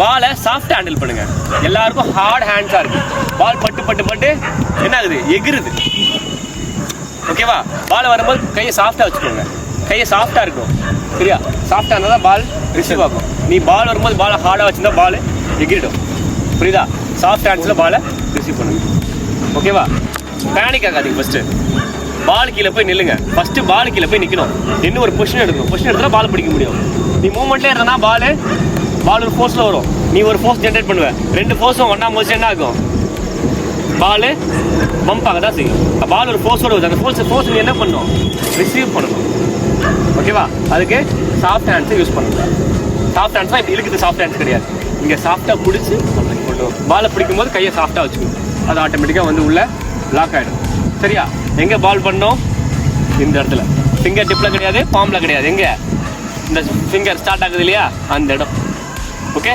பாலை சாஃப்டாக ஹேண்டில் பண்ணுங்க. எல்லாருக்கும் ஹார்ட் ஹேண்ட்ஸாக இருக்கு. பால் பட்டு பட்டு பட்டு என்ன ஆகுது, எகிருது. ஓகேவா? பால் வரும்போது கையை சாஃப்டாக வச்சுக்கோங்க. கையை சாஃப்டாக இருக்கும், சரியா? சாஃப்டாக இருந்தால் தான் பால் ரிசீவ் ஆகும். நீ பால் வரும்போது பாலை ஹார்டாக வச்சுருந்தா பால் எகிரிடும். புரியுதா? சாஃப்ட் ஹேண்ட்ஸில் பாலை ரிசீவ் பண்ணுங்க. ஓகேவா? பேனிக் ஆகாதீங்க. ஃபஸ்ட்டு பால் கீழே போய் நில்லுங்க. ஃபஸ்ட்டு பால் கீழே போய் நிற்கணும். இன்னும் ஒரு பொசிஷன் எடுக்கணும். பொசிஷன் எடுத்தால் பால் பிடிக்க முடியும். நீ மூவ்மெண்ட்லேயே இருந்தால் பால் ஒரு ஃபோர்ஸில் வரும். நீ ஒரு ஃபோர்ஸ் ஜென்ரேட் பண்ணுவ. ரெண்டு ஃபோர்ஸும் ஒன்றா முடிச்சு என்ன ஆகும், பால் பம்ப் ஆக தான் செய்யும். பால் ஒரு ஃபோர்ஸோட வருது. அந்த ஃபோர்ஸ் நீ என்ன பண்ணணும், ரிசீவ் பண்ணணும். ஓகேவா? அதுக்கு சாஃப்ட் ஹேண்ட்ஸை யூஸ் பண்ணணும். சாஃப்ட் ஹேண்ட்ஸ்லாம் இப்படி இழுக்குது, சாஃப்ட் ஹேண்ட்ஸ் கிடையாது. இங்கே சாஃப்டாக பிடிச்சி கொண்டு பாலை பிடிக்கும் போது கையை சாஃப்டாக வச்சுக்கணும். அது ஆட்டோமேட்டிக்காக வந்து உள்ள லாக் ஆகிடும். சரியா? எங்கே பால் பண்ணோம், இந்த இடத்துல. ஃபிங்கர் டிப்பில் கிடையாது, பாம்பில் கிடையாது. எங்கே இந்த ஃபிங்கர் ஸ்டார்ட் ஆகுது இல்லையா, அந்த இடம். ஓகே.